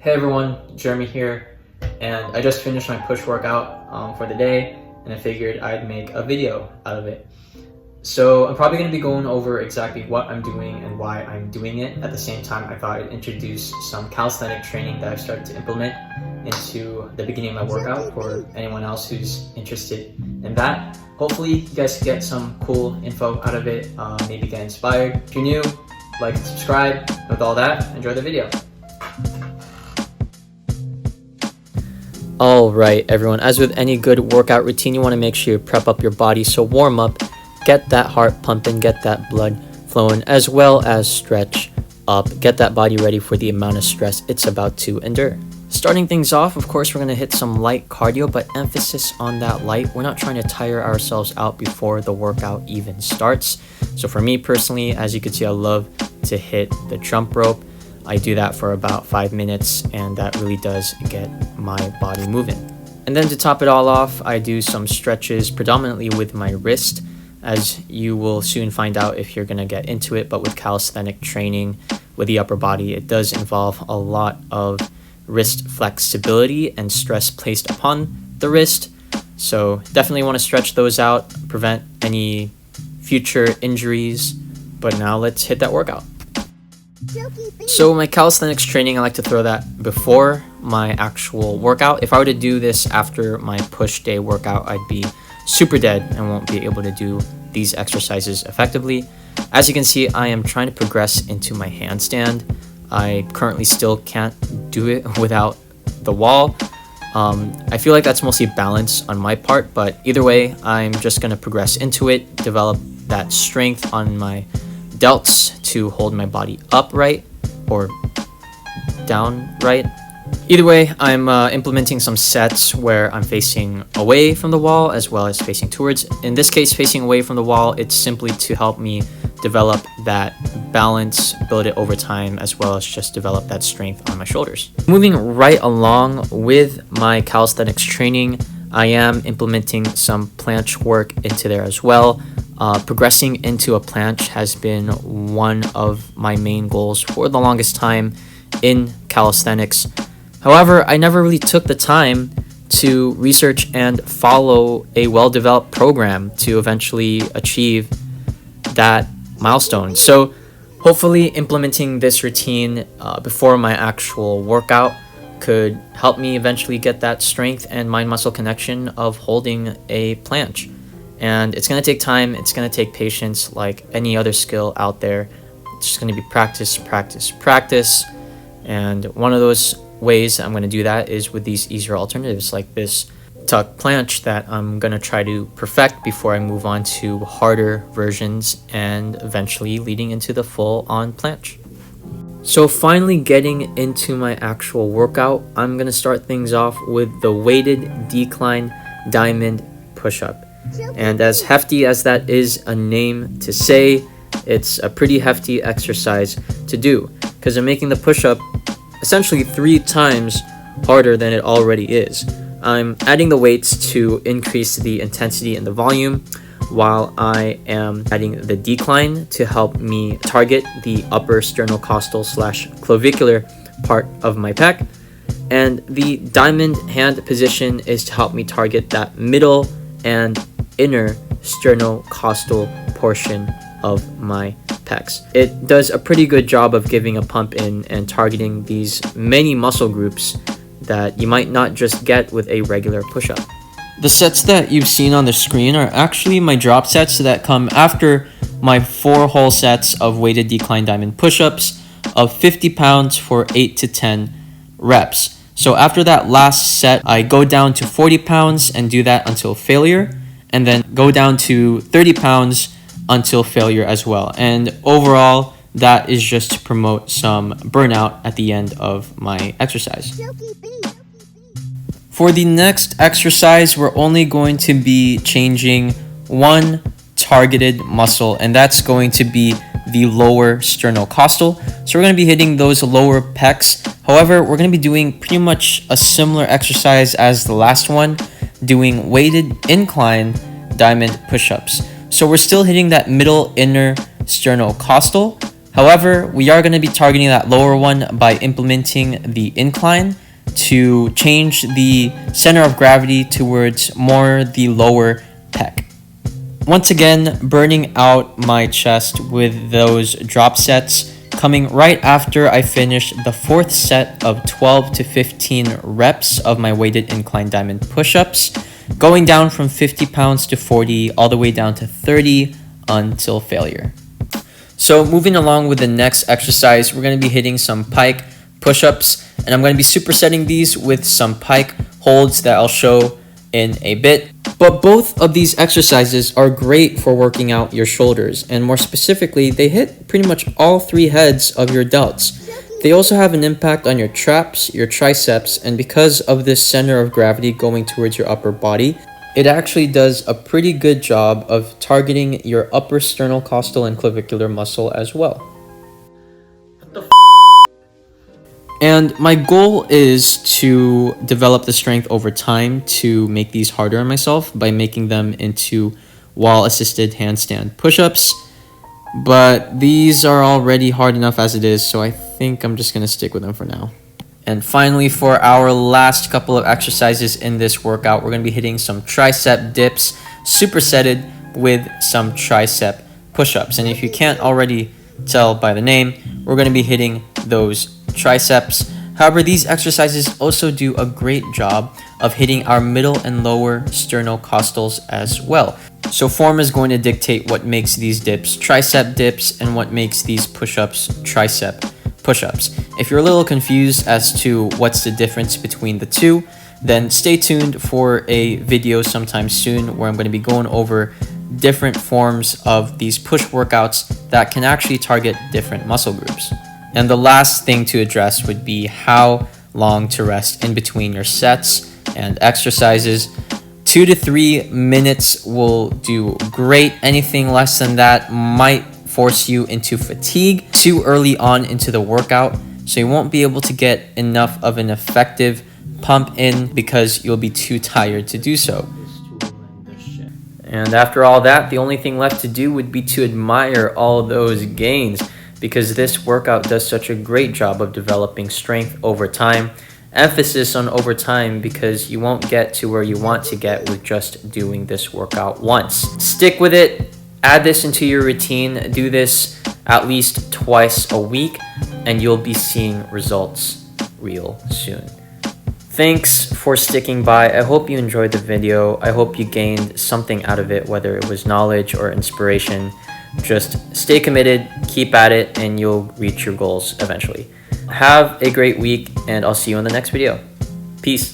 Hey everyone, Jeremy here, and I just finished my push workout for the day, and I figured I'd make a video out of it. So I'm probably going to be going over exactly what I'm doing and why I'm doing it. At the same time, I thought I'd introduce some calisthenic training that I've started to implement into the beginning of my workout for anyone else who's interested in that. Hopefully you guys get some cool info out of it, maybe get inspired. If you're new, like and subscribe. With all that, enjoy the video. Alright everyone, as with any good workout routine, you want to make sure you prep up your body. So warm up, get that heart pumping, get that blood flowing, as well as stretch up, get that body ready for the amount of stress it's about to endure. Starting things off, of course, we're going to hit some light cardio, but emphasis on that light. We're not trying to tire ourselves out before the workout even starts. So for me personally, as you can see, I love to hit the jump rope. I do that for about 5 minutes, and that really does get my body moving. And then to top it all off, I do some stretches predominantly with my wrist, as you will soon find out if you're going to get into it. But with calisthenic training with the upper body, it does involve a lot of wrist flexibility and stress placed upon the wrist. So definitely want to stretch those out, prevent any future injuries. But now let's hit that workout. So my calisthenics training, I like to throw that before my actual workout. If I were to do this after my push day workout, I'd be super dead and won't be able to do these exercises effectively. As you can see, I am trying to progress into my handstand. I currently still can't do it without the wall. I feel like that's mostly balance on my part, but either way, I'm just going to progress into it, develop that strength on my delts to hold my body upright or downright. Either way, I'm implementing some sets where I'm facing away from the wall as well as facing towards. In this case, facing away from the wall, it's simply to help me develop that balance, build it over time, as well as just develop that strength on my shoulders. Moving right along with my calisthenics training, I am implementing some planche work into there as well. Progressing into a planche has been one of my main goals for the longest time in calisthenics. However, I never really took the time to research and follow a well-developed program to eventually achieve that milestone. So hopefully implementing this routine before my actual workout could help me eventually get that strength and mind-muscle connection of holding a planche. And it's going to take time, it's going to take patience like any other skill out there. It's just going to be practice, practice, practice. And one of those ways I'm going to do that is with these easier alternatives like this tuck planche that I'm going to try to perfect before I move on to harder versions and eventually leading into the full-on planche. So finally getting into my actual workout, I'm going to start things off with the weighted decline diamond push-up. And as hefty as that is a name to say, it's a pretty hefty exercise to do because I'm making the push-up essentially 3 times harder than it already is. I'm adding the weights to increase the intensity and the volume, while I am adding the decline to help me target the upper sternocostal / clavicular part of my pec. And the diamond hand position is to help me target that middle and inner sternocostal portion of my pecs. It does a pretty good job of giving a pump in and targeting these many muscle groups that you might not just get with a regular push-up. The sets that you've seen on the screen are actually my drop sets that come after my 4 whole sets of weighted decline diamond push-ups of 50 pounds for 8 to 10 reps. So after that last set, I go down to 40 pounds and do that until failure, and then go down to 30 pounds until failure as well. And overall, that is just to promote some burnout at the end of my exercise. For the next exercise, we're only going to be changing one targeted muscle, and that's going to be the lower sternocostal. So we're going to be hitting those lower pecs. However, we're going to be doing pretty much a similar exercise as the last one, doing weighted incline diamond push-ups. So we're still hitting that middle inner sternocostal. However, we are going to be targeting that lower one by implementing the incline to change the center of gravity towards more the lower pec. Once again, burning out my chest with those drop sets, coming right after I finish the fourth set of 12 to 15 reps of my weighted incline diamond push-ups, going down from 50 pounds to 40, all the way down to 30 until failure. So moving along with the next exercise, we're going to be hitting some pike push-ups, and I'm going to be supersetting these with some pike holds that I'll show in a bit. But both of these exercises are great for working out your shoulders, and more specifically, they hit pretty much all three heads of your delts. They also have an impact on your traps, your triceps, and because of this center of gravity going towards your upper body, it actually does a pretty good job of targeting your upper sternocostal and clavicular muscle as well. And my goal is to develop the strength over time to make these harder on myself by making them into wall-assisted handstand push-ups. But these are already hard enough as it is, so I think I'm just going to stick with them for now. And finally, for our last couple of exercises in this workout, we're going to be hitting some tricep dips, supersetted with some tricep push-ups. And if you can't already tell by the name, we're going to be hitting those triceps. However, these exercises also do a great job of hitting our middle and lower sternocostals as well. So form is going to dictate what makes these dips tricep dips and what makes these push-ups tricep push-ups. If you're a little confused as to what's the difference between the two, then stay tuned for a video sometime soon where I'm going to be going over different forms of these push workouts that can actually target different muscle groups. And the last thing to address would be how long to rest in between your sets and exercises. 2 to 3 minutes will do great. Anything less than that might force you into fatigue too early on into the workout, so you won't be able to get enough of an effective pump in because you'll be too tired to do so. And after all that, the only thing left to do would be to admire all those gains, because this workout does such a great job of developing strength over time. Emphasis on over time because you won't get to where you want to get with just doing this workout once. Stick with it, add this into your routine, do this at least twice a week, and you'll be seeing results real soon. Thanks for sticking by. I hope you enjoyed the video. I hope you gained something out of it, whether it was knowledge or inspiration. Just stay committed, keep at it, and you'll reach your goals eventually. Have a great week, and I'll see you in the next video. Peace.